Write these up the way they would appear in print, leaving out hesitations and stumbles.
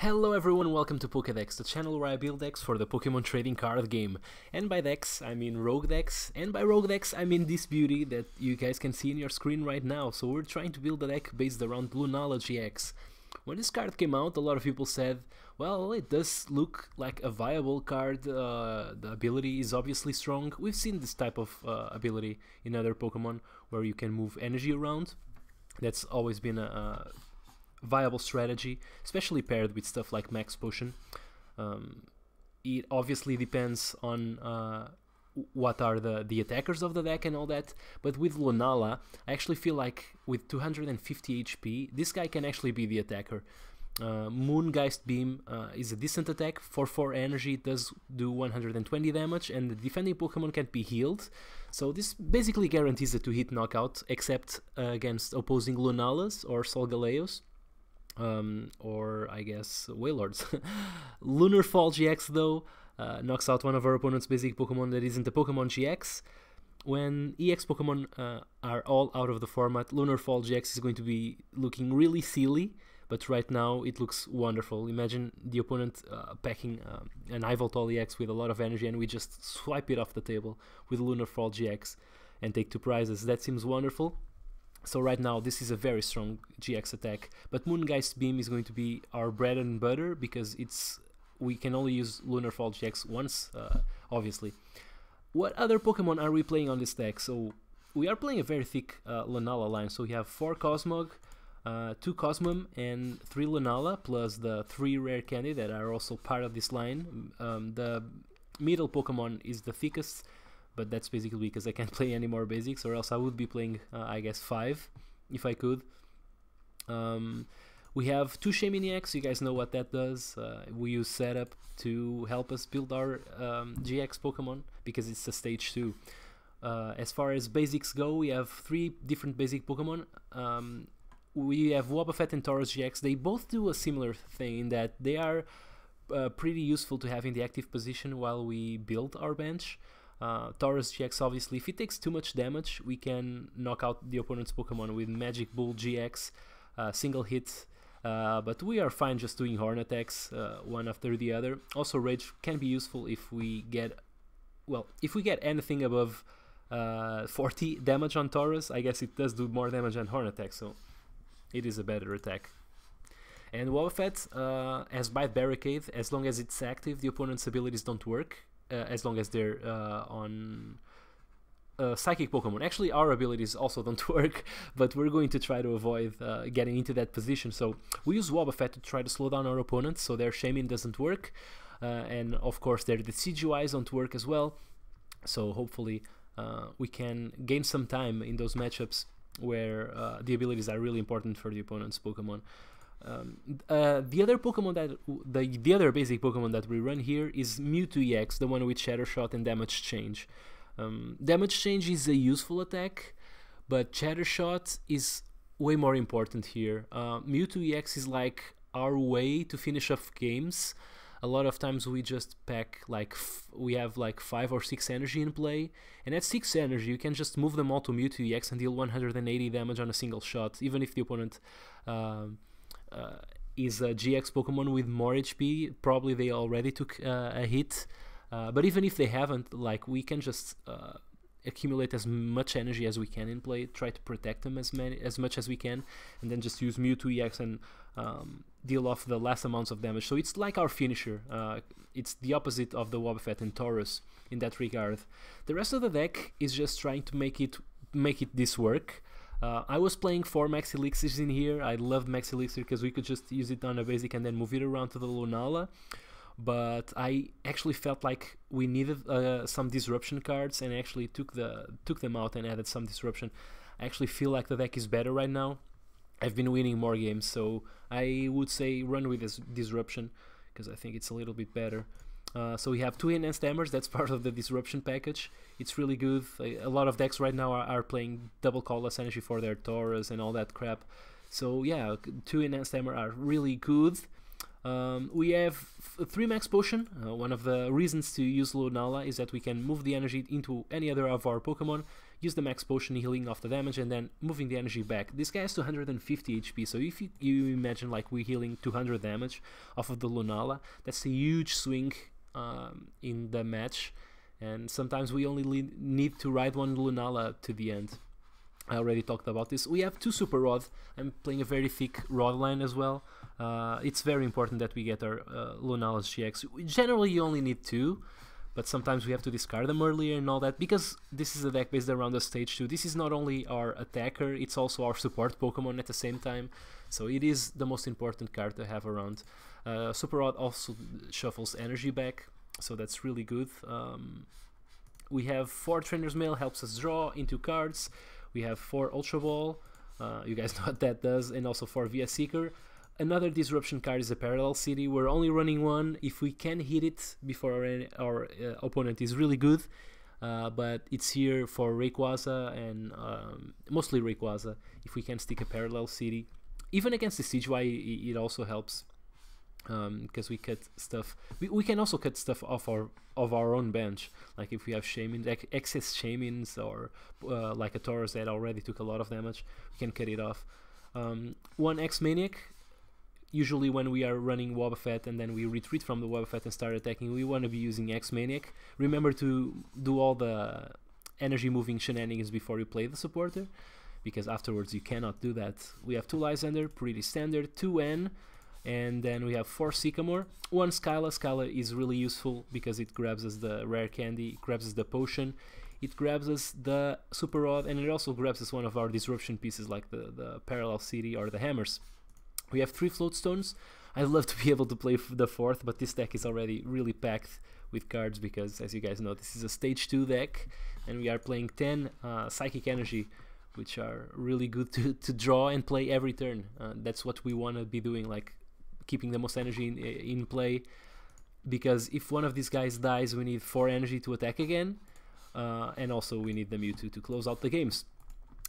Hello everyone, welcome to Pokédex, the channel where I build decks for the Pokemon trading card game. And by decks, I mean rogue decks, and by rogue decks, I mean this beauty that you guys can see in your screen right now. So we're trying to build a deck based around Lunala GX. When this card came out, a lot of people said, well, it does look like a viable card, the ability is obviously strong. We've seen this type of ability in other Pokemon, where you can move energy around. That's always been a viable strategy, especially paired with stuff like Max Potion. It obviously depends on what are the attackers of the deck and all that, but with Lunala, I actually feel like with 250 HP, this guy can actually be the attacker. Moongeist Beam is a decent attack. For 4 energy, it does do 120 damage, and the defending Pokemon can't be healed. So this basically guarantees a 2-hit knockout, except against opposing Lunalas or Solgaleos. Or I guess Wailords. Lunar Fall GX though knocks out one of our opponent's basic Pokemon that isn't a Pokemon GX. When EX Pokemon are all out of the format, Lunar Fall GX is going to be looking really silly, but right now it looks wonderful. Imagine the opponent packing an Yveltal EX with a lot of energy, and we just swipe it off the table with Lunar Fall GX and take 2 prizes. That seems wonderful. So right now this is a very strong GX attack, but Moongeist Beam is going to be our bread and butter because we can only use Lunar Fall GX once, obviously. What other Pokemon are we playing on this deck? So we are playing a very thick Lunala line, so we have 4 Cosmog, 2 Cosmom and 3 Lunala, plus the 3 rare candy that are also part of this line. The middle Pokemon is the thickest, but that's basically because I can't play any more basics, or else I would be playing, I guess, 5 if I could. We have 2 Shaymin-EX, you guys know what that does. We use setup to help us build our GX Pokemon, because it's a stage 2. As far as basics go, we have 3 different basic Pokemon. We have Wobbuffet and Tauros GX. They both do a similar thing in that they are pretty useful to have in the active position while we build our bench. Tauros GX, obviously, if it takes too much damage, we can knock out the opponent's Pokemon with Magic Bull GX, single hit, but we are fine just doing horn attacks, one after the other. Also, Rage can be useful if we get, well, if we get anything above 40 damage on Tauros. I guess it does do more damage than horn attack, so it is a better attack. And Wobbuffet has Bite Barricade. As long as it's active, the opponent's abilities don't work. As long as they're on Psychic Pokemon. Actually, our abilities also don't work, but we're going to try to avoid getting into that position. So we use Wobbuffet to try to slow down our opponents, so their Shaymin doesn't work. And of course, their Decidueyes don't work as well. So hopefully we can gain some time in those matchups where the abilities are really important for the opponent's Pokemon. The other Pokemon that the other basic Pokemon that we run here is Mewtwo EX, the one with Shatter Shot and Damage Change. Damage Change is a useful attack, but Shatter Shot is way more important here. Mewtwo EX is like our way to finish off games. A lot of times we just pack like we have like 5 or 6 energy in play, and at 6 energy you can just move them all to Mewtwo EX and deal 180 damage on a single shot, even if the opponent is a GX Pokemon with more HP. Probably they already took a hit, but even if they haven't, like, we can just accumulate as much energy as we can in play, try to protect them as much as we can, and then just use Mewtwo EX and deal off the last amounts of damage. So it's like our finisher. It's the opposite of the Wobbuffet and Tauros in that regard. The rest of the deck is just trying to make it this work. I was playing 4 Max Elixirs in here. I loved Max Elixir because we could just use it on a basic and then move it around to the Lunala. But I actually felt like we needed some disruption cards, and I actually took them out and added some disruption. I actually feel like the deck is better right now. I've been winning more games, so I would say run with this disruption because I think it's a little bit better. So we have 2 enhanced hammers. That's part of the disruption package. It's really good. A lot of decks right now are playing double colorless energy for their Tauros and all that crap. So yeah, 2 enhanced hammer are really good. We have 3 Max Potion. One of the reasons to use Lunala is that we can move the energy into any other of our Pokemon. use the max potion healing off the damage, and then moving the energy back. This guy has 250 HP, so if you imagine like we're healing 200 damage off of the Lunala, that's a huge swing in the match, and sometimes we only need to ride one Lunala to the end. I already talked about this. We have 2 super rod. I'm playing a very thick rod line as well. It's very important that we get our Lunala's GX. Generally you only need 2, but sometimes we have to discard them earlier and all that, because this is a deck based around the stage 2. This is not only our attacker, it's also our support Pokemon at the same time, so it is the most important card to have around. Super Rod also shuffles energy back, so that's really good. We have 4 Trainer's Mail, helps us draw into cards. We have 4 Ultra Ball, you guys know what that does, and also 4 Via Seeker. Another disruption card is a Parallel City. We're only running 1. If we can hit it before our opponent is really good, but it's here for Rayquaza and mostly Rayquaza. If we can stick a Parallel City, even against the Siegewai, it also helps. Because we cut stuff, we can also cut stuff off our own bench, like if we have Shaman, excess Shamans, or like a Tauros that already took a lot of damage, we can cut it off. 1 X-Maniac, usually when we are running Wobbuffet and then we retreat from the Wobbuffet and start attacking, we want to be using X-Maniac. Remember to do all the energy moving shenanigans before you play the supporter, because afterwards you cannot do that. We have 2 Lysander, pretty standard, 2 N, and then we have 4 Sycamore, 1 Skyla. Skyla is really useful because it grabs us the rare candy, it grabs us the potion, it grabs us the Super Rod, and it also grabs us one of our disruption pieces like the Parallel City or the hammers. We have 3 Float Stones. I'd love to be able to play the 4th, but this deck is already really packed with cards because, as you guys know, this is a stage 2 deck, and we are playing 10 Psychic Energy, which are really good to draw and play every turn. That's what we want to be doing, like keeping the most energy in play, because if one of these guys dies, we need 4 energy to attack again, and also we need the Mewtwo to close out the games.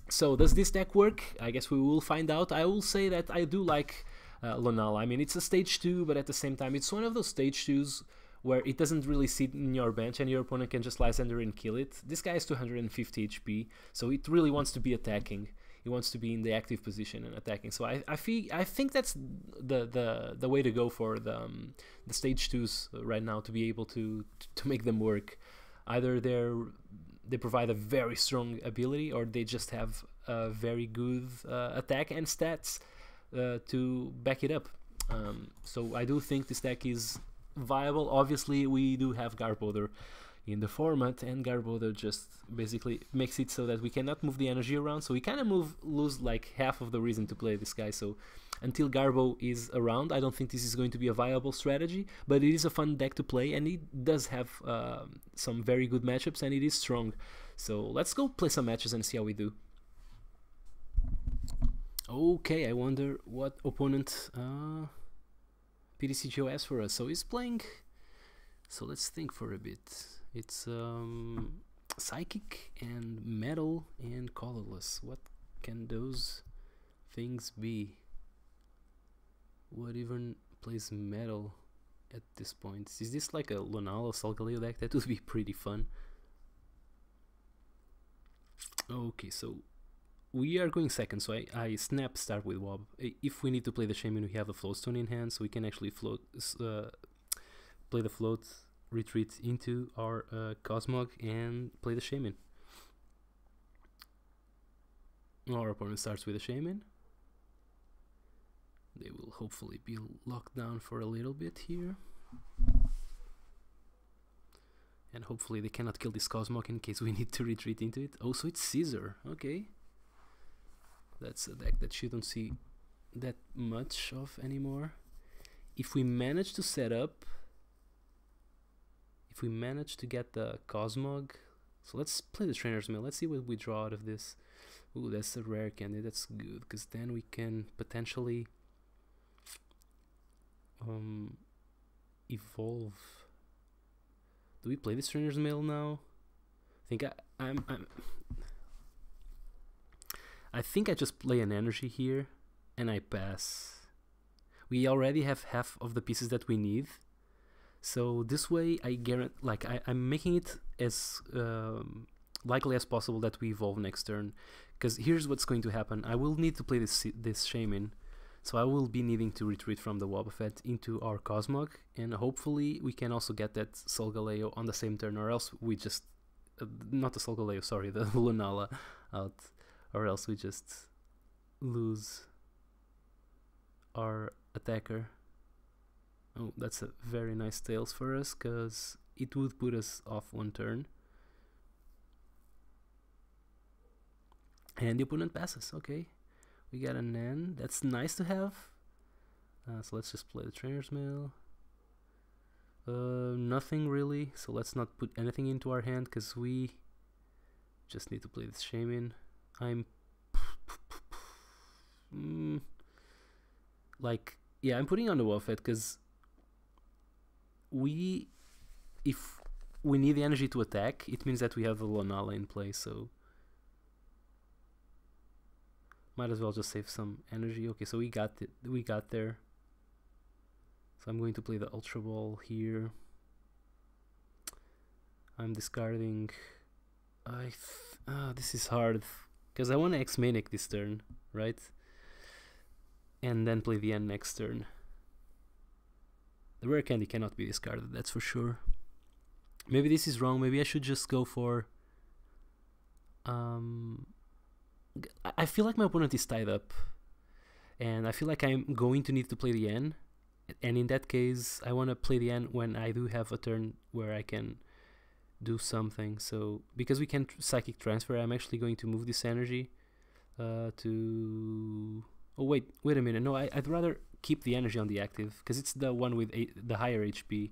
So does this deck work? I guess we will find out. I will say that I do like Lunala. I mean, it's a stage 2, but at the same time it's one of those stage 2s where it doesn't really sit in your bench and your opponent can just Lysander and kill it. This guy has 250 HP, so it really wants to be attacking. He wants to be in the active position and attacking. So I think that's the way to go for the stage 2s right now, to be able to make them work. Either they provide a very strong ability, or they just have a very good attack and stats to back it up. So I do think this deck is viable. Obviously we do have Garbodor in the format, and Garbodor just basically makes it so that we cannot move the energy around, so we kind of lose like half of the reason to play this guy. So until Garbo is around, I don't think this is going to be a viable strategy, but it is a fun deck to play, and it does have some very good matchups, and it is strong. So let's go play some matches and see how we do. Okay, I wonder what opponent PTCGO has for us. So he's playing, so let's think for a bit. It's Psychic and Metal and Colorless. What can those things be? What even plays Metal at this point? Is this like a Lunala Solgaleo deck? That would be pretty fun. Okay, so we are going second, so I snap start with Wob. If we need to play the Shaman, we have the Floatstone in hand, so we can actually play the float, retreat into our Cosmog, and play the Shaman. Our opponent starts with a Shaman. They will hopefully be locked down for a little bit here. And hopefully they cannot kill this Cosmog in case we need to retreat into it. Oh, so it's Scissor. Okay. That's a deck that you don't see that much of anymore. If we manage to set up, if we manage to get the Cosmog, so let's play the Trainer's Mail. Let's see what we draw out of this. Ooh, that's a rare candy. That's good, because then we can potentially evolve. Do we play this Trainer's Mail now? I think I just play an energy here and I pass. We already have half of the pieces that we need, so this way I guarantee, like I'm making it as likely as possible that we evolve next turn, because here's what's going to happen. I will need to play this Shaman, so I will be needing to retreat from the Wobbuffet into our Cosmog, and hopefully we can also get that Solgaleo on the same turn, or else we just not the Solgaleo, sorry, the Lunala out, or else we just lose our attacker. Oh, that's a very nice Tails for us, because it would put us off one turn. And the opponent passes. Okay, we got an N. That's nice to have. So let's just play the Trainer's Mail. Nothing really, so let's not put anything into our hand, because we just need to play this Shaman. I'm like, yeah, I'm putting on the Wobbuffet because if we need the energy to attack, it means that we have the Lunala in play, so might as well just save some energy. Okay, so we got there. So I'm going to play the Ultra Ball here. I'm discarding. This is hard because I want to X-Manic this turn, right? And then play the N next turn. The Rare Candy cannot be discarded, that's for sure. Maybe this is wrong. Maybe I should just go for. I feel like my opponent is tied up, and I feel like I'm going to need to play the N. And in that case, I want to play the N when I do have a turn where I can do something. So because we can Psychic Transfer, I'm actually going to move this energy to. Oh wait a minute. No, I'd rather keep the energy on the active because it's the one with the higher HP.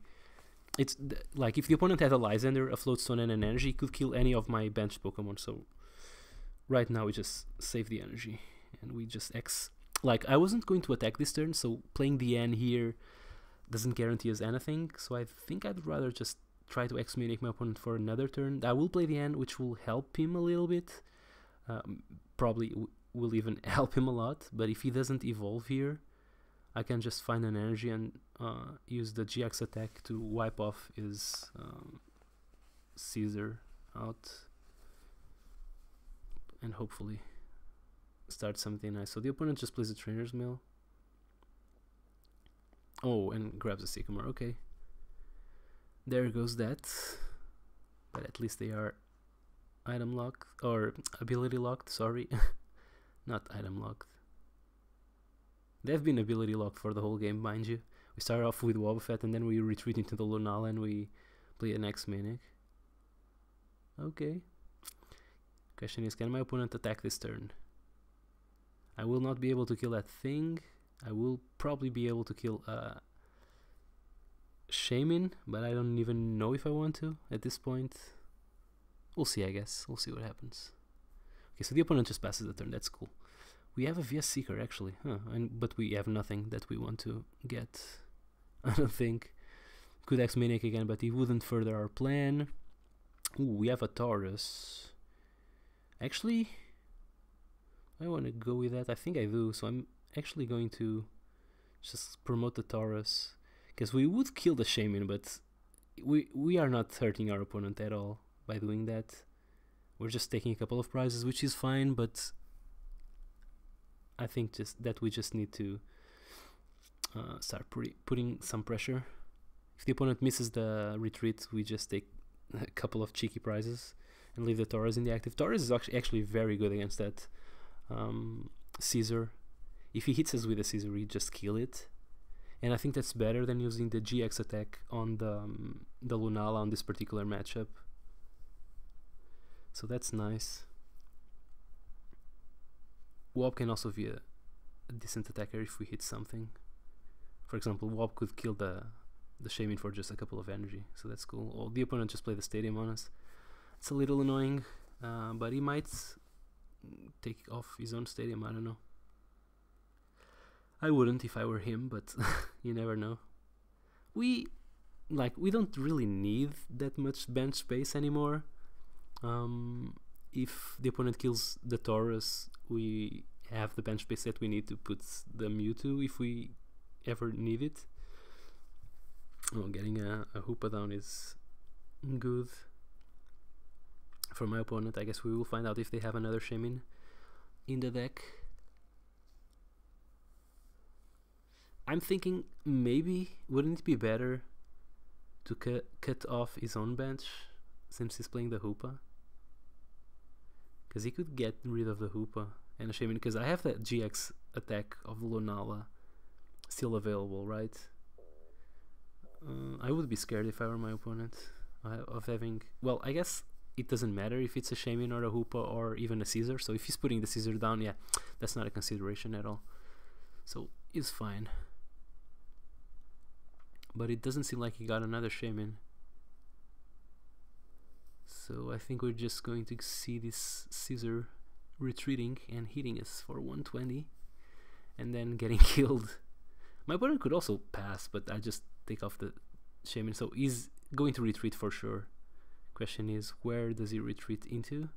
It's like if the opponent had a Lysander, a Floatstone, and an energy, it could kill any of my benched Pokemon. So right now we just save the energy and we just X. Like, I wasn't going to attack this turn, so playing the N here doesn't guarantee us anything, so I think I'd rather just try to X-Manic my opponent for another turn. I will play the N, which will help him a little bit. Probably will even help him a lot, but if he doesn't evolve here, I can just find an energy and use the GX attack to wipe off his Caesar out. And hopefully start something nice. So the opponent just plays a Trainer's Mail. Oh, and grabs a Sycamore. Okay. There goes that. But at least they are item locked, or ability locked, sorry. Not item locked. They've been ability locked for the whole game, mind you. We start off with Wobbuffet and then we retreat into the Lunala and we play an X-Manic. Okay. Question is, can my opponent attack this turn? I will not be able to kill that thing. I will probably be able to kill Shaman, but I don't even know if I want to at this point. We'll see, I guess. We'll see what happens. Okay, so the opponent just passes the turn. That's cool. We have a VS Seeker, actually. But we have nothing that we want to get. I don't think. Could X-Manic again, but he wouldn't further our plan. Ooh, we have a Taurus. Actually, I want to go with that. I think I do. So I'm actually going to just promote the Taurus. Because we would kill the Shaman, but we are not hurting our opponent at all by doing that. We're just taking a couple of prizes, which is fine, but I think just that we just need to start putting some pressure. If the opponent misses the retreat, we just take a couple of cheeky prizes and leave the Taurus in the active. Taurus is actually very good against that Caesar. If he hits us with a Caesar, we just kill it. And I think that's better than using the GX attack on the Lunala on this particular matchup. So that's nice. Wob can also be a decent attacker if we hit something. For example, Wob could kill the Shaman for just a couple of energy, so that's cool. Or the opponent just played the Stadium on us. It's a little annoying, but he might take off his own Stadium, I don't know. I wouldn't if I were him, but you never know. We don't really need that much bench space anymore. If the opponent kills the Taurus, we have the bench space that we need to put the Mewtwo if we ever need it. Oh, getting a Hoopa down is good. for my opponent. I guess we will find out if they have another Shaman in the deck. I'm thinking maybe wouldn't it be better to cut off his own bench since he's playing the Hoopa? Because he could get rid of the Hoopa and a Shaman, because I have that GX attack of Lunala still available, right? I would be scared if I were my opponent of having... Well, I guess it doesn't matter if it's a Shaman or a Hoopa or even a Caesar, so if he's putting the Caesar down, yeah, that's not a consideration at all. So, it's fine. But it doesn't seem like he got another Shaman. So I think we're just going to see this Caesar retreating and hitting us for 120 and then getting killed. My opponent could also pass, but I just take off the Shaman. So he's going to retreat for sure. Question is, where does he retreat into?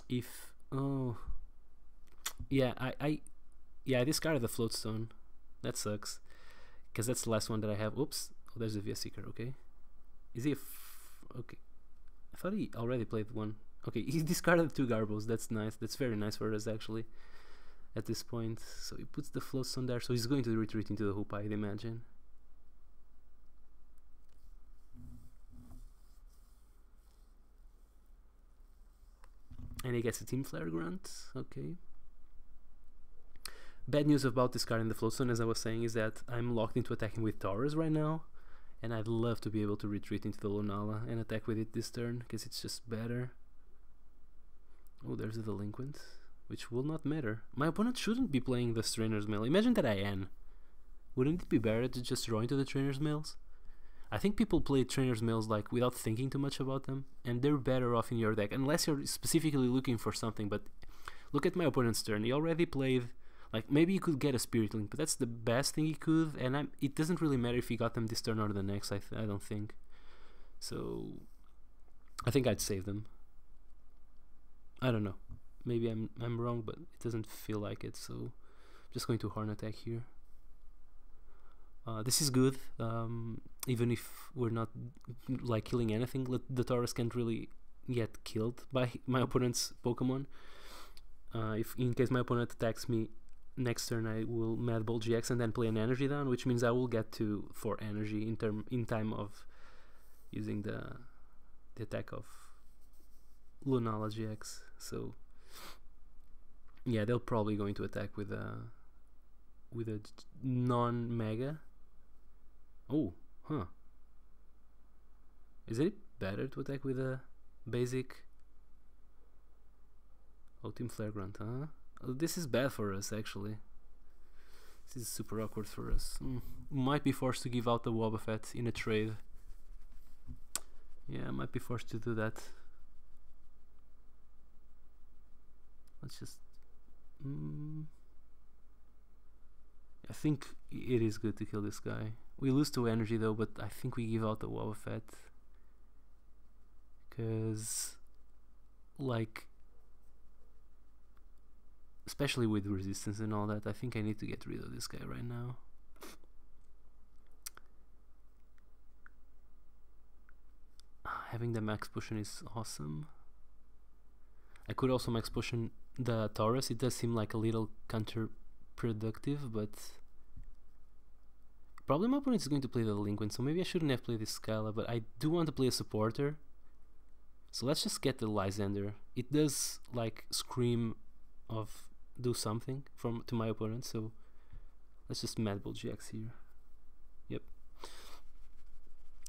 If... Oh... Yeah, I discarded the Floatstone. That sucks. Because that's the last one that I have. Oops. Oh, there's a Via Seeker, okay. Is he okay. I thought he already played one. Okay, he discarded 2 Garbos. That's nice. That's very nice for us, actually, at this point. So he puts the Floatstone there. So he's going to retreat into the Hoopa, I'd imagine. And he gets a Team Flare Grunt. Okay. Bad news about discarding the Floatstone, as I was saying, is that I'm locked into attacking with Taurus right now, and I'd love to be able to retreat into the Lunala and attack with it this turn, because it's just better. Oh, there's a Delinquent, which will not matter. My opponent shouldn't be playing the Trainer's Mail. Imagine that I am. Wouldn't it be better to just draw into the Trainer's Mails? I think people play Trainer's Mails like without thinking too much about them, and they're better off in your deck, unless you're specifically looking for something. But look at my opponent's turn. He already played... Like, maybe he could get a Spirit Link, but that's the best thing he could, and it doesn't really matter if he got them this turn or the next, I don't think. So, I think I'd save them. I don't know. Maybe I'm wrong, but it doesn't feel like it, so I'm just going to Horn Attack here. This is good, even if we're not, like, killing anything. The Taurus can't really get killed by my opponent's Pokemon. If in case my opponent attacks me next turn, I will Mad Ball GX and then play an energy down, which means I will get to 4 energy in time of using the attack of Lunala GX. So yeah, they're probably going to attack with a non-mega. Oh, huh. Is it better to attack with a basic? Oh, Team Flare Grunt, huh? Oh, this is bad for us, actually. This is super awkward for us. Might be forced to give out the Wobbuffet in a trade. Yeah, I might be forced to do that. Let's just... I think it is good to kill this guy. We lose 2 energy though, but I think we give out the Wobbuffet. Because... like... especially with resistance and all that, I think I need to get rid of this guy right now. Having the Max Potion is awesome. I could also Max Potion the Taurus. It does seem like a little counterproductive, but probably my opponent is going to play the Delinquent, so maybe I shouldn't have played this Skyla, but I do want to play a supporter. So let's just get the Lysander. It does like scream of do something to my opponent, so let's just Mad Bull GX here. Yep.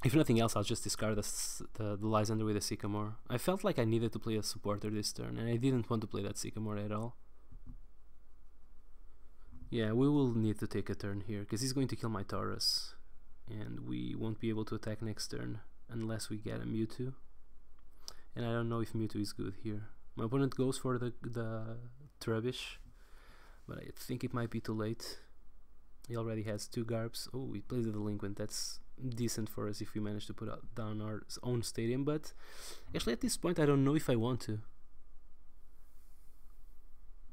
If nothing else, I'll just discard the Lysander with a Sycamore. I felt like I needed to play a supporter this turn, and I didn't want to play that Sycamore at all. Yeah, we will need to take a turn here, because he's going to kill my Taurus, and we won't be able to attack next turn unless we get a Mewtwo. And I don't know if Mewtwo is good here. My opponent goes for the Trubbish, but I think it might be too late. He already has 2 Garbs. Oh, he plays the Delinquent. That's decent for us if we manage to put down our own stadium, but actually at this point I don't know if I want to,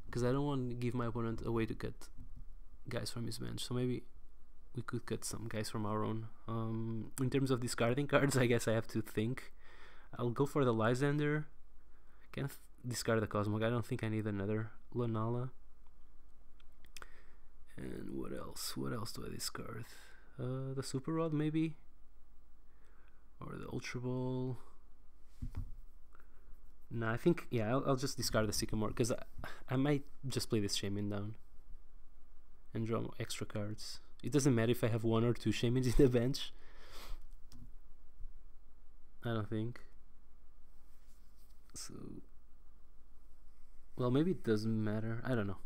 because I don't want to give my opponent a way to cut guys from his bench, so maybe we could cut some guys from our own. In terms of discarding cards, I guess I have to think. I'll go for the Lysander. Can discard the Cosmog. I don't think I need another Lunala. And what else? What else do I discard? The Super Rod maybe? Or the Ultra Ball? No, I think, yeah, I'll just discard the Sycamore, because I might just play this Shaman down and draw extra cards. It doesn't matter if I have 1 or 2 Shamans in the bench. I don't think. So, well, maybe it doesn't matter. I don't know.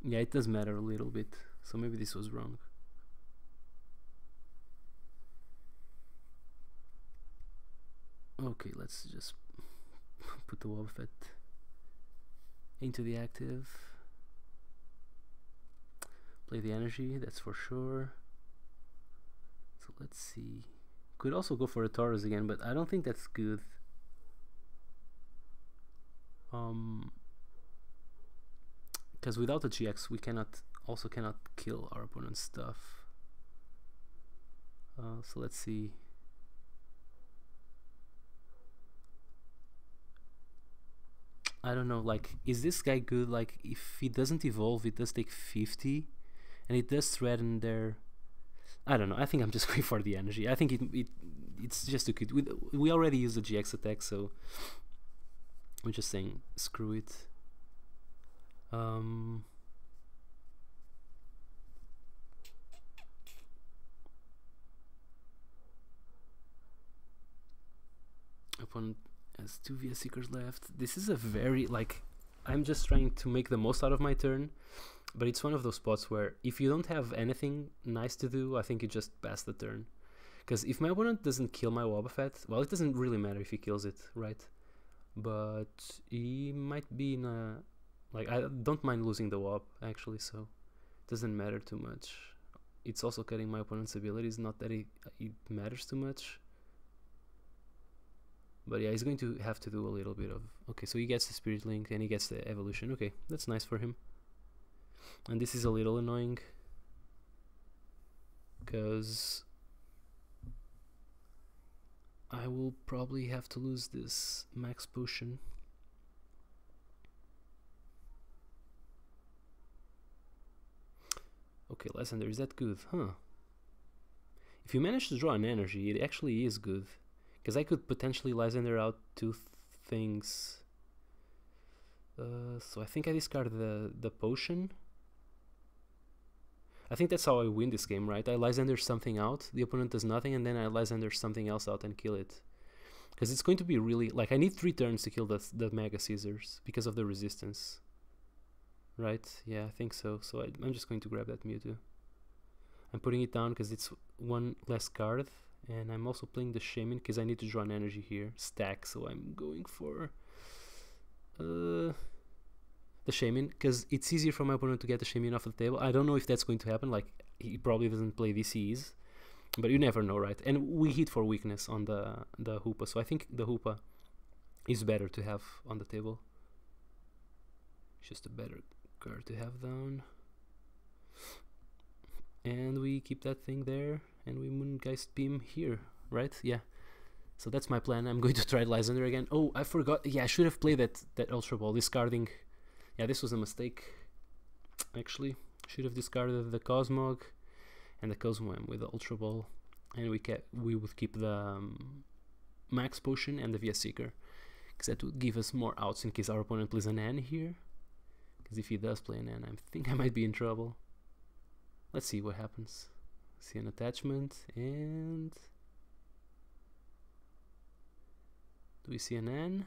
Yeah, it does matter a little bit. So maybe this was wrong. Okay, let's just put the Wobbuffet into the active. Play the energy, that's for sure. So let's see. Could also go for a Taurus again, but I don't think that's good. Because without a GX we cannot kill our opponent's stuff. So let's see. I don't know, like, is this guy good? Like, if he doesn't evolve, it does take 50, and it does threaten their... I don't know, I think I'm just going for the energy. I think it's just too good. We already used the GX attack, so we're just saying, screw it. Opponent has 2 VS Seekers left. This is a very, like, I'm just trying to make the most out of my turn, but it's one of those spots where if you don't have anything nice to do, I think you just pass the turn. Because if my opponent doesn't kill my Wobbuffet, well, it doesn't really matter if he kills it, right? But he might be in a... Like, I don't mind losing the Wob, actually, so it doesn't matter too much. It's also cutting my opponent's abilities, not that it matters too much. But yeah, he's going to have to do a little bit of... Okay, so he gets the Spirit Link and he gets the Evolution. Okay, that's nice for him. And this is a little annoying, because I will probably have to lose this Max Potion. Okay, Lysander, is that good? Huh. If you manage to draw an energy, it actually is good. Because I could potentially Lysander out 2 things. So I think I discard the potion. I think that's how I win this game, right? I Lysander something out, the opponent does nothing, and then I Lysander something else out and kill it. Because it's going to be really... Like, I need 3 turns to kill the Mega Scissors because of the resistance. Right? Yeah, I think so. So I'm just going to grab that Mewtwo. I'm putting it down because it's 1 less card. And I'm also playing the Shaman because I need to draw an energy here. Stack, so I'm going for the Shaman because it's easier for my opponent to get the Shaman off the table. I don't know if that's going to happen. Like, he probably doesn't play VCs, but you never know, right? And we hit for weakness on the Hoopa, so I think the Hoopa is better to have on the table. It's just a better card to have down. And we keep that thing there, and we Moongeist Beam here, right? Yeah. So that's my plan. I'm going to try Lysander again. Oh, I forgot. Yeah, I should have played that Ultra Ball, discarding. Yeah, this was a mistake, actually. Should have discarded the Cosmog and the Cosmoem with the Ultra Ball, and we would keep the Max Potion and the VS Seeker, because that would give us more outs in case our opponent plays an N here. Because if he does play an N, I think I might be in trouble. Let's see what happens. See an attachment, and do we see an N?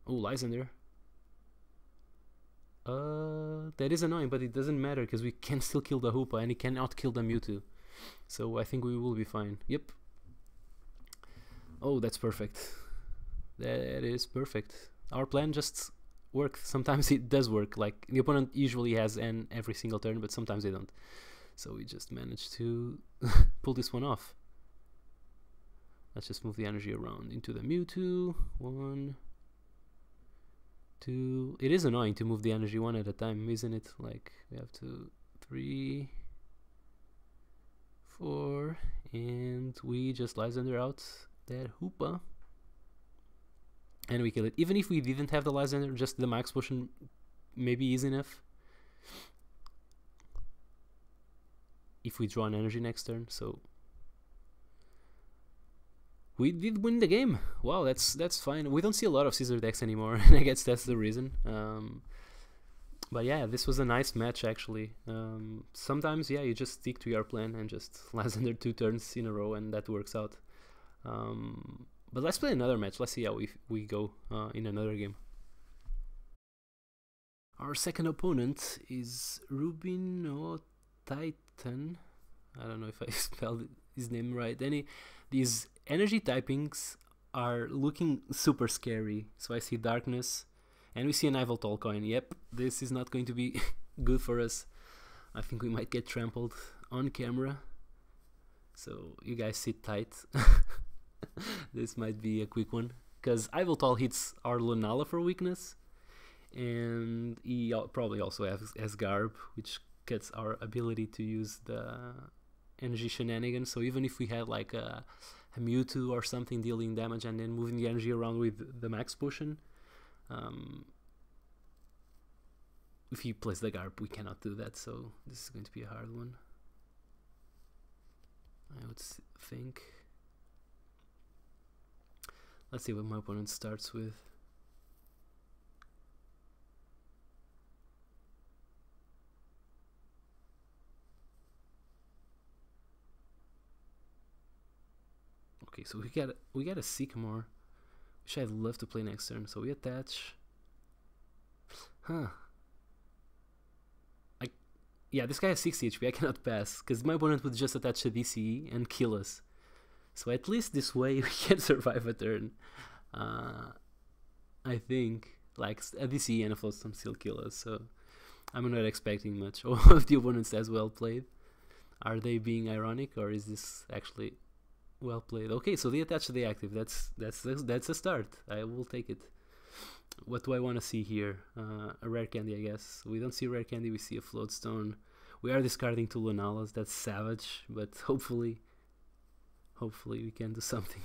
Oh, Lysander. That is annoying, but it doesn't matter because we can still kill the Hoopa and he cannot kill the Mewtwo. So I think we will be fine. Yep. Oh, that's perfect. That is perfect. Our plan just worked. Sometimes it does work. Like, the opponent usually has N every single turn, but sometimes they don't. So we just managed to pull this one off. Let's just move the energy around into the Mewtwo. 1, 2. It is annoying to move the energy 1 at a time, isn't it? Like, we have 2, 3, 4, and we just Lysander out that Hoopa. And we kill it. Even if we didn't have the Lysander, just the max potion maybe is enough. If we draw an energy next turn, so we did win the game. Wow, that's fine. We don't see a lot of Scissor decks anymore, and I guess that's the reason. But yeah, this was a nice match actually. Sometimes, yeah, you just stick to your plan and just Lysander 2 turns in a row, and that works out. But let's play another match. Let's see how we go in another game. Our second opponent is Rubino Titan. I don't know if I spelled his name right. These energy typings are looking super scary. So I see darkness, and we see an Yveltal coin. Yep, this is not going to be good for us. I think we might get trampled on camera. So you guys sit tight. This might be a quick one, because Yveltal hits our Lunala for weakness, and he probably also has Garb, which cuts our ability to use the energy shenanigans. So even if we had like a Mewtwo or something dealing damage and then moving the energy around with the max potion, if he plays the Garb, we cannot do that. So this is going to be a hard one, I would think. Let's see what my opponent starts with. Okay, so we got a Sycamore, which I'd love to play next turn. So we attach. Yeah, this guy has 60 HP. I cannot pass because my opponent would just attach a DCE and kill us. So at least this way we can survive a turn. I think like a DCE and a Floatstone still kill us. So I'm not expecting much. All of the opponents as well played. Are they being ironic, or is this actually well played? Okay, so they attach the active. That's a start. I will take it. What do I want to see here? A rare candy, I guess. We don't see rare candy. We see a Floatstone. We are discarding 2 Lunalas. That's savage, but hopefully we can do something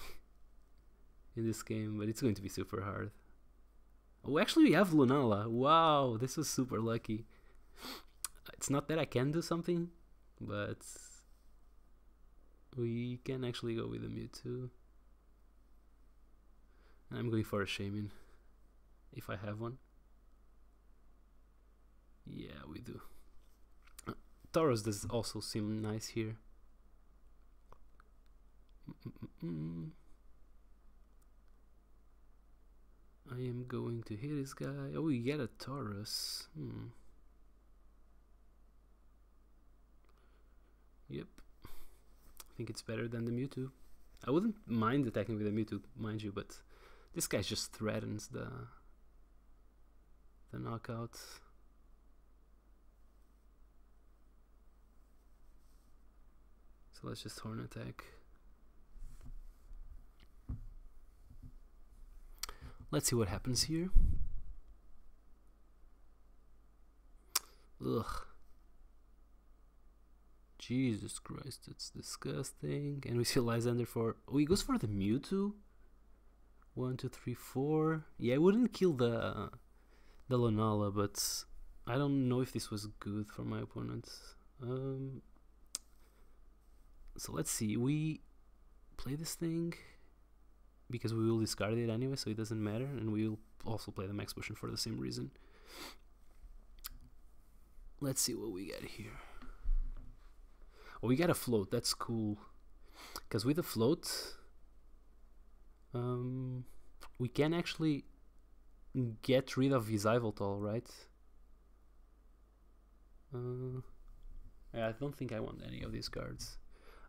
in this game. But it's going to be super hard. Oh, actually, we have Lunala. Wow, this was super lucky. It's not that I can do something, but we can actually go with a Mewtwo. And I'm going for a Shaman, if I have one. Yeah, we do. Tauros does also seem nice here. I am going to hit this guy. Oh, we get a Tauros. Yep. I think it's better than the Mewtwo. I wouldn't mind attacking with a Mewtwo, mind you, but this guy just threatens the knockout. So let's just Horn attack. Let's see what happens here. Ugh. Jesus Christ, that's disgusting. And we see Lysander for... Oh, he goes for the Mewtwo? 1, 2, 3, 4. Yeah, I wouldn't kill the Lunala, but I don't know if this was good for my opponent. So let's see. We play this thing because we will discard it anyway, so it doesn't matter, and we will also play the max potion for the same reason. Let's see what we get here. Oh, we got a float. That's cool, because with a float, we can actually get rid of his Yveltal, right? Yeah, I don't think I want any of these cards.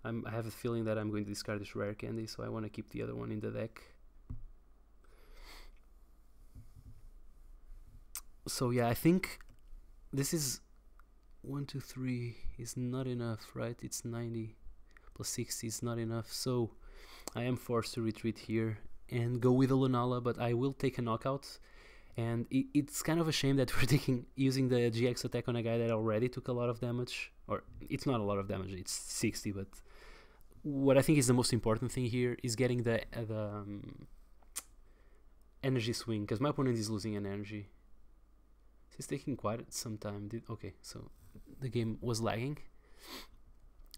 I have a feeling that I'm going to discard this rare candy, so I want to keep the other one in the deck. So yeah, I think this is 1, 2, 3 is not enough, right? It's 90 plus 60 is not enough, so I am forced to retreat here and go with a Lunala, but I will take a knockout. And it's kind of a shame that we're using the GX attack on a guy that already took a lot of damage. Or it's not a lot of damage, it's 60, but what I think is the most important thing here is getting the energy swing, because my opponent is losing an energy. He's taking quite some time. Okay, so the game was lagging.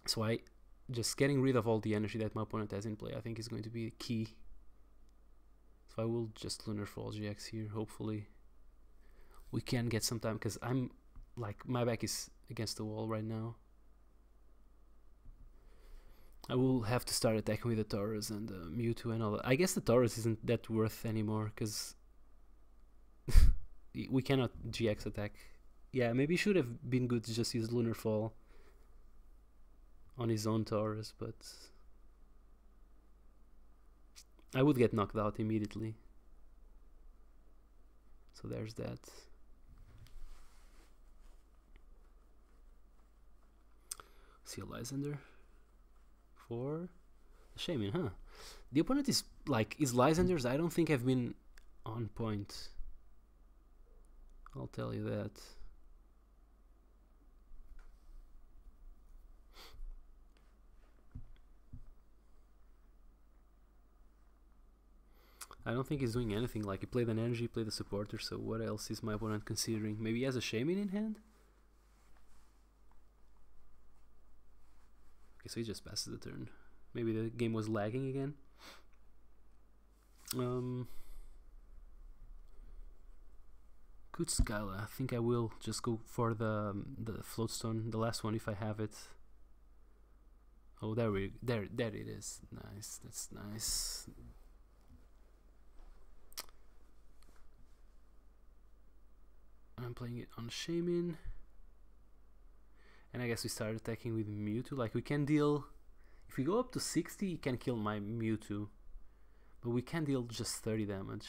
So I just getting rid of all the energy that my opponent has in play, I think is going to be key. So I will just Lunar Fall GX here. Hopefully we can get some time, because I'm like, my back is against the wall right now. I will have to start attacking with the Taurus and Mewtwo and all that. I guess the Taurus isn't that worth anymore, because we cannot GX attack. Yeah, maybe it should have been good to just use Lunar Fall on his own Taurus, but I would get knocked out immediately. So there's that. See a Lysander for the Shaman, huh? The opponent is like, his Lysanders I don't think have been on point. I'll tell you that. I don't think he's doing anything. Like, he played an energy, played a supporter, so what else is my opponent considering? Maybe he has a Shaman in hand? Okay, so he just passes the turn. Maybe the game was lagging again. Good Skyla. I think I will just go for the Floatstone, the last one if I have it. Oh, there it is. Nice, that's nice. I'm playing it on Shaman. And I guess we start attacking with Mewtwo. Like, we can deal, if we go up to 60, he can kill my Mewtwo. But we can deal just 30 damage.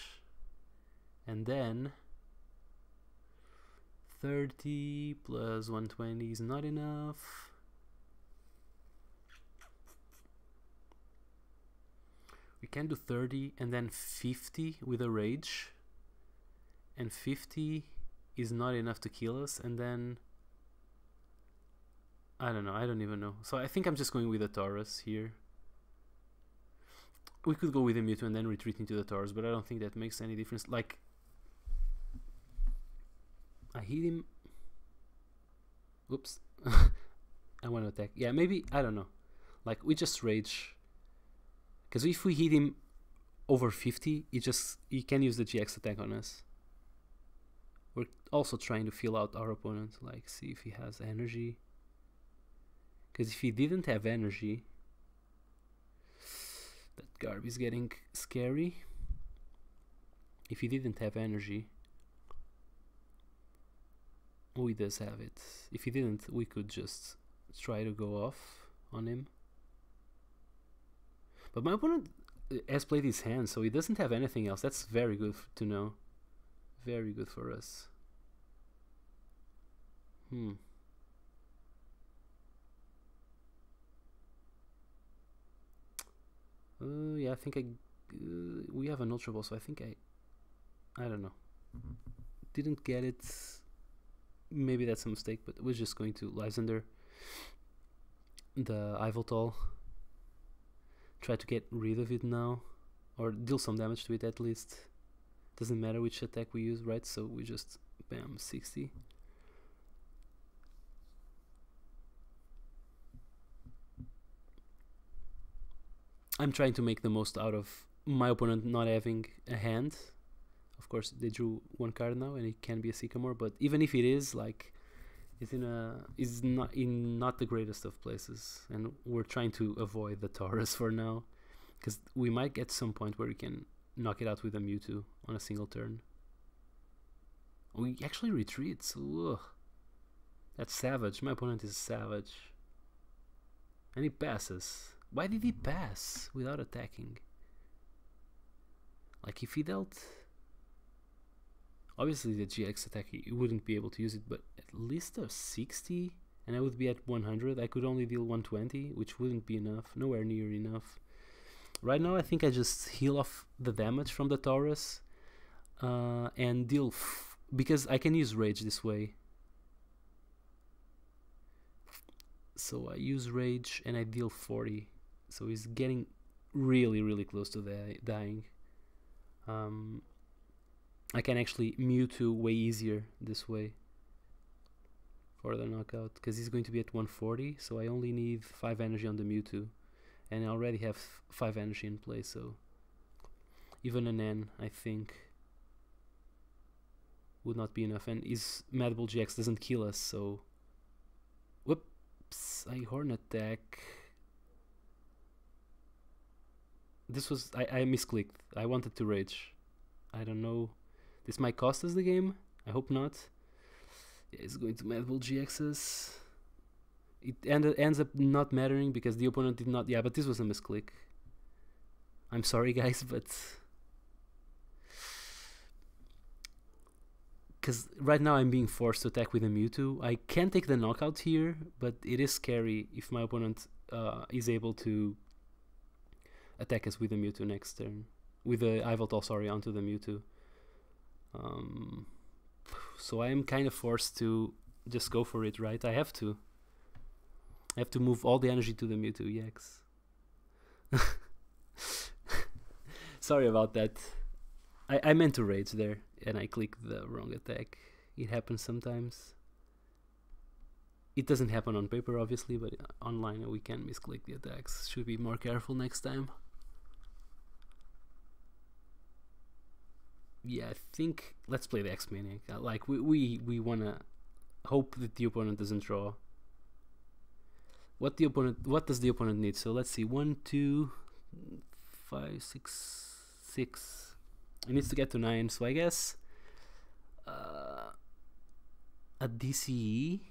And then 30 plus 120 is not enough. We can do 30 and then 50 with a Rage. And 50 is not enough to kill us. And then I don't know, I don't even know. So I think I'm just going with a Taurus here. We could go with a Mewtwo and then retreat into the Taurus, but I don't think that makes any difference. Like, I hit him. Oops. I want to attack. Yeah, maybe, I don't know. Like, we just Rage. Because if we hit him over 50, he can use the GX attack on us. We're also trying to feel out our opponent, like see if he has energy. Because if he didn't have energy, that Garb is getting scary. If he didn't have energy, oh, he does have it. If he didn't, we could just try to go off on him. But my opponent has played his hand, so he doesn't have anything else. That's very good to know. Very good for us. Yeah, I think we have an Ultra Ball, so I think I don't know. Didn't get it. Maybe that's a mistake, but we're just going to Lysander the Yveltal. Try to get rid of it now, or deal some damage to it at least. Doesn't matter which attack we use, right? So we just bam, 60. I'm trying to make the most out of my opponent not having a hand. Of course, they drew one card now, and it can be a Sycamore. But even if it is, like, it's not in the greatest of places, and we're trying to avoid the Taurus for now, because we might get some point where we can knock it out with a Mewtwo on a single turn. We actually retreat. Ugh. That's savage. My opponent is savage, and he passes. Why did he pass without attacking? Like, if he dealt, obviously the GX attack, he wouldn't be able to use it, but at least a 60, and I would be at 100. I could only deal 120, which wouldn't be enough, nowhere near enough. Right now I think I just heal off the damage from the Taurus and deal, because I can use Rage this way. So I use Rage and I deal 40. So he's getting really close to dying. I can actually Mewtwo way easier this way for the knockout, because he's going to be at 140, so I only need 5 energy on the Mewtwo, and I already have 5 energy in play, so even an N, I think, would not be enough. And his Mad Bull GX doesn't kill us, so whoops, I Horn Attack. This was, I misclicked. I wanted to Rage. I don't know. This might cost us the game. I hope not. Yeah, it's going to Mad Bull GXs. It ends up not mattering because the opponent did not. Yeah, but this was a misclick. I'm sorry, guys, but because right now I'm being forced to attack with a Mewtwo. I can take the knockout here, but it is scary if my opponent is able to attack us with the Mewtwo next turn. With the Yveltal, sorry, onto the Mewtwo. So I am kind of forced to just go for it, right? I have to move all the energy to the Mewtwo EX. Sorry about that. I meant to rage there, and I clicked the wrong attack. It happens sometimes. It doesn't happen on paper, obviously, but online we can misclick the attacks. Should be more careful next time. Yeah, I think let's play the X-Maniac. Like we wanna hope that the opponent doesn't draw. What does the opponent need? So let's see, 1, 2, 5, 6, 6. It needs to get to 9. So I guess a DCE.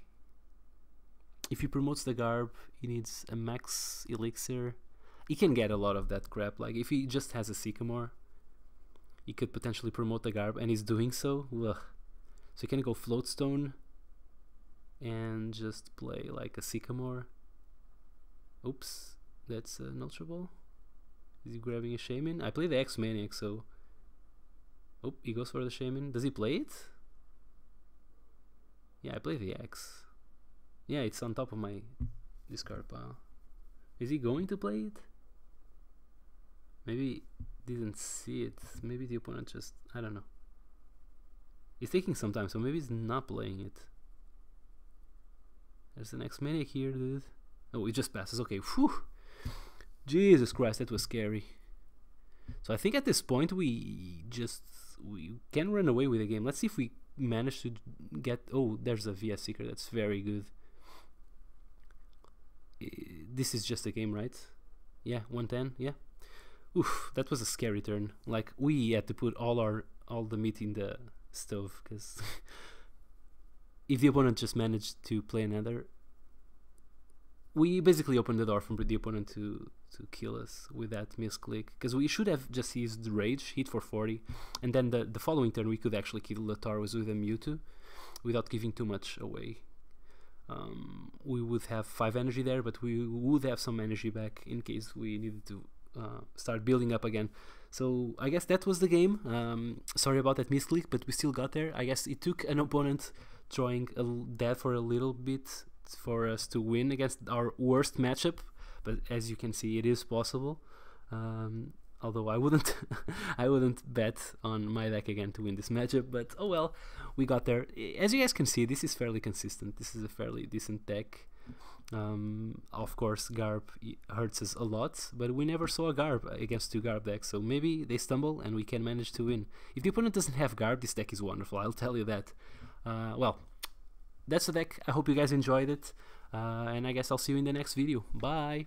If he promotes the Garb, he needs a max elixir. He can get a lot of that crap. Like if he just has a Sycamore, he could potentially promote the Garb, and he's doing so. Ugh. So he can go Floatstone and just play like a Sycamore. Oops, that's an Ultra Ball. Is he grabbing a Shaman? I play the X-Maniac, so... Oh, he goes for the Shaman. Does he play it? Yeah, I play the X. Yeah, it's on top of my discard pile. Is he going to play it? Maybe didn't see it. Maybe the opponent just... I don't know. He's taking some time, so maybe he's not playing it. There's an X-Maniac here, dude. Oh, it just passes. Okay, whew. Jesus Christ, that was scary. So I think at this point we can run away with the game. Let's see if we manage to get... Oh, there's a VS Seeker. That's very good. This is just a game, right? Yeah, 110. Yeah. Oof, that was a scary turn. Like we had to put all the meat in the stove, because if the opponent just managed to play another, we basically opened the door for the opponent to kill us with that misclick, because we should have just used Rage, hit for 40, and then the following turn we could actually kill the Tauros with a Mewtwo without giving too much away. We would have 5 energy there, but we would have some energy back in case we needed to start building up again. So I guess that was the game. Sorry about that misclick, but we still got there. I guess it took an opponent drawing dead for a little bit for us to win against our worst matchup, but as you can see, it is possible. Although I wouldn't I wouldn't bet on my deck again to win this matchup, but oh well, we got there. As you guys can see, this is fairly consistent. This is a fairly decent deck. Of course, Garb hurts us a lot, but we never saw a Garb against 2 Garb decks, so maybe they stumble and we can manage to win. If the opponent doesn't have Garb, this deck is wonderful, I'll tell you that. Well, that's the deck. I hope you guys enjoyed it, and I guess I'll see you in the next video. Bye!